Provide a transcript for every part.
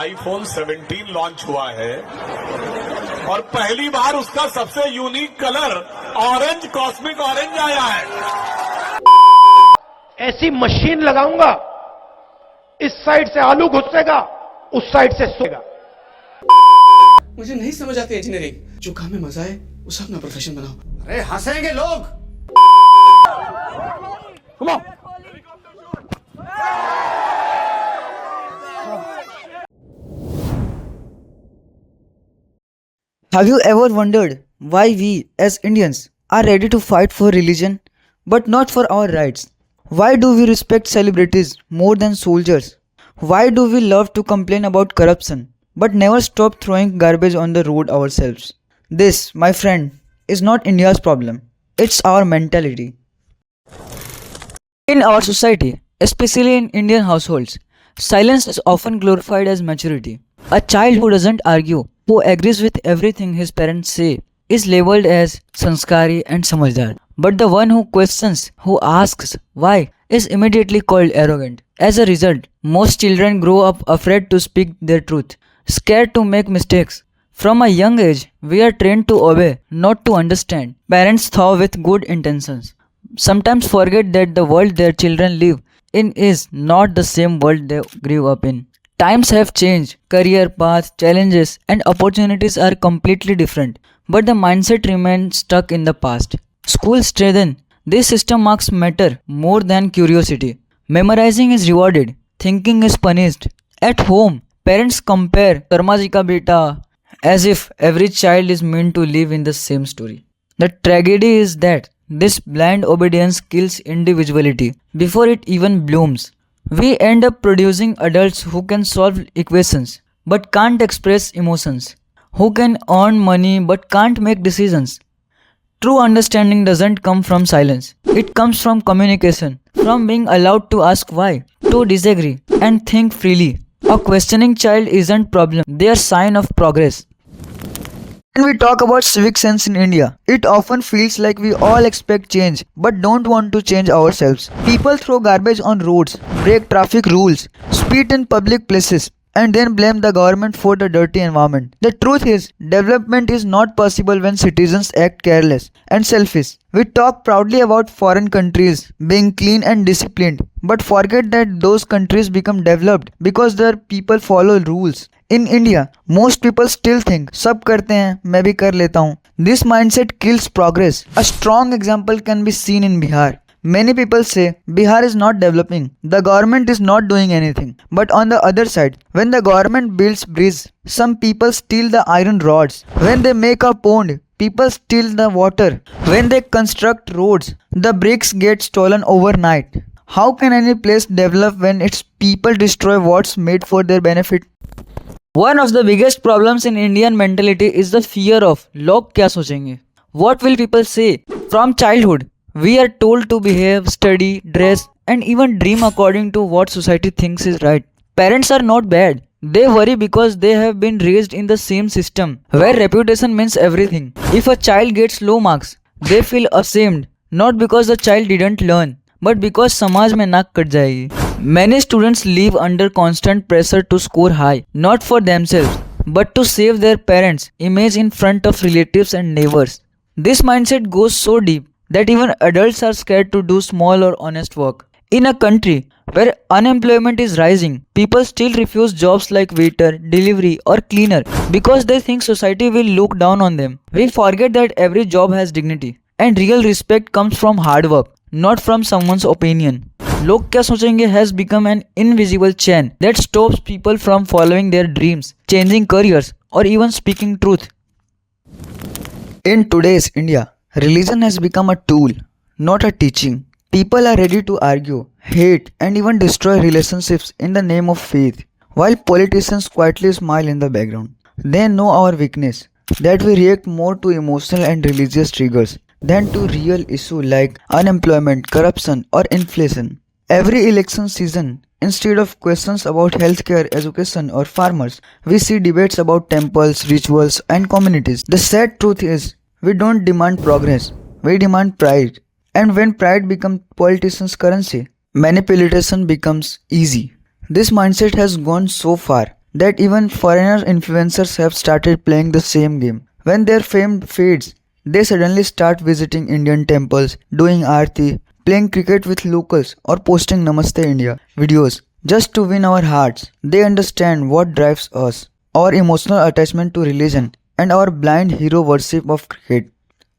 IPhone 17 launch हुआ है और पहली बार उसका सबसे unique colour orange, cosmic orange आया है। ऐसी मशीन लगाऊंगा, इस साइड से आलू घुसेगा, उस साइड से सोएगा। मुझे नहीं समझ आती इंजीनियरिंग। जो काम में मजा है उसे अपना प्रोफेशन बनाओ। अरे हंसेंगे लोग। Have you ever wondered why we as Indians are ready to fight for religion but not for our rights? Why do we respect celebrities more than soldiers? Why do we love to complain about corruption but never stop throwing garbage on the road ourselves? This, my friend, is not India's problem. It's our mentality. In our society, especially in Indian households, silence is often glorified as maturity. A child who doesn't argue, who agrees with everything his parents say, is labeled as sanskari and samajhdar. But the one who questions, who asks why, is immediately called arrogant. As a result, most children grow up afraid to speak their truth, scared to make mistakes. From a young age, we are trained to obey, not to understand. Parents, though with good intentions, sometimes forget that the world their children live in is not the same world they grew up in. Times have changed, career paths, challenges, and opportunities are completely different, but the mindset remains stuck in the past. Schools strengthen this system marks matter more than curiosity. Memorizing is rewarded, thinking is punished. At home, parents compare Karma ji ka beta as if every child is meant to live in the same story. The tragedy is that this blind obedience kills individuality before it even blooms. We end up producing adults who can solve equations but can't express emotions, who can earn money but can't make decisions. True understanding doesn't come from silence, it comes from communication, from being allowed to ask why, to disagree, and think freely. A questioning child isn't problem, they are sign of progress. When we talk about civic sense in India, it often feels like we all expect change but don't want to change ourselves. People throw garbage on roads, break traffic rules, spit in public places, and then blame the government for the dirty environment. The truth is, development is not possible when citizens act careless and selfish. We talk proudly about foreign countries being clean and disciplined, but forget that those countries become developed because their people follow rules. In India, most people still think सब करते हैं मैं भी कर लेता हूँ. This mindset kills progress. A strong example can be seen in Bihar. Many people say Bihar is not developing, the government is not doing anything. But on the other side, when the government builds bridges, some people steal the iron rods. When they make a pond, people steal the water. When they construct roads, the bricks get stolen overnight. How can any place develop when its people destroy what's made for their benefit? One of the biggest problems in Indian mentality is the fear of log kya sochenge? What will people say? From childhood, we are told to behave, study, dress, and even dream according to what society thinks is right. Parents are not bad. They worry because they have been raised in the same system where reputation means everything. If a child gets low marks, they feel ashamed, not because the child didn't learn, but because समाज में नाक cut जाएगी. Many students live under constant pressure to score high, not for themselves, but to save their parents' image in front of relatives and neighbors. This mindset goes so deep that even adults are scared to do small or honest work. In a country where unemployment is rising, people still refuse jobs like waiter, delivery, or cleaner because they think society will look down on them. We forget that every job has dignity, and real respect comes from hard work, not from someone's opinion. Log Kya Sochenge has become an invisible chain that stops people from following their dreams, changing careers, or even speaking truth. In today's India, religion has become a tool, not a teaching. People are ready to argue, hate, and even destroy relationships in the name of faith, while politicians quietly smile in the background. They know our weakness, that we react more to emotional and religious triggers than to real issues like unemployment, corruption, or inflation. Every election season, instead of questions about healthcare, education, or farmers, we see debates about temples, rituals, and communities. The sad truth is, we don't demand progress, we demand pride. And when pride becomes politicians' currency, manipulation becomes easy. This mindset has gone so far that even foreigner influencers have started playing the same game. When their fame fades, they suddenly start visiting Indian temples, doing aarti, playing cricket with locals, or posting Namaste India videos just to win our hearts. They understand what drives us, our emotional attachment to religion, and our blind hero worship of cricket.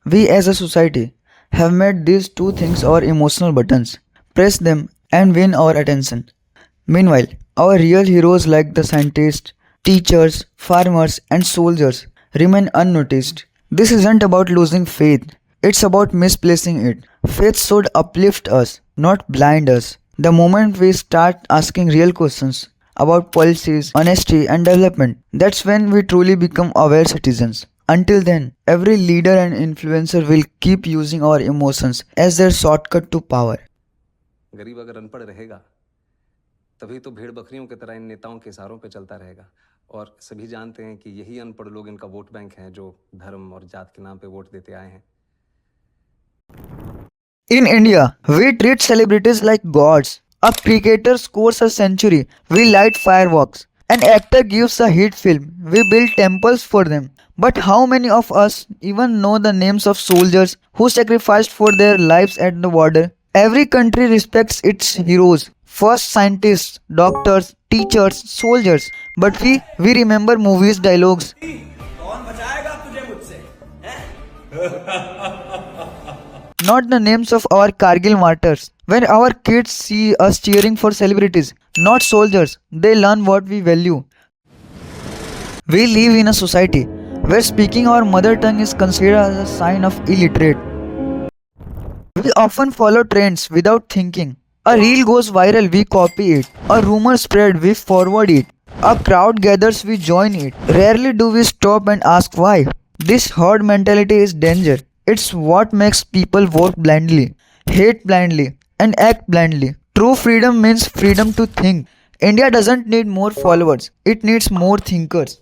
We as a society have made these two things our emotional buttons. Press them and win our attention. Meanwhile, our real heroes like the scientists, teachers, farmers, and soldiers remain unnoticed. This isn't about losing faith, it's about misplacing it. Faith should uplift us, not blind us. The moment we start asking real questions about policies, honesty, and development, that's when we truly become aware citizens. Until then, every leader and influencer will keep using our emotions as their shortcut to power. गरीब अगर अनपढ़ रहेगा तभी तो भेड़ बकरियों की तरह इन नेताओं के इशारों पे चलता रहेगा और सभी जानते हैं कि यही अनपढ़ लोग इनका वोट बैंक हैं जो धर्म और जात के नाम पे वोट देते आए हैं. In India, we treat celebrities like gods. A cricketer scores a century, we light fireworks. An actor gives a hit film, we build temples for them. But how many of us even know the names of soldiers who sacrificed for their lives at the border? Every country respects its heroes. First scientists, doctors, teachers, soldiers. But we remember movies dialogues. Not the names of our Kargil martyrs. When our kids see us cheering for celebrities, not soldiers, they learn what we value. We live in a society where speaking our mother tongue is considered as a sign of illiterate. We often follow trends without thinking. A reel goes viral, we copy it. A rumor spread, we forward it. A crowd gathers, we join it. Rarely do we stop and ask why. This herd mentality is danger. It's what makes people vote blindly, hate blindly, and act blindly. True freedom means freedom to think. India doesn't need more followers, it needs more thinkers.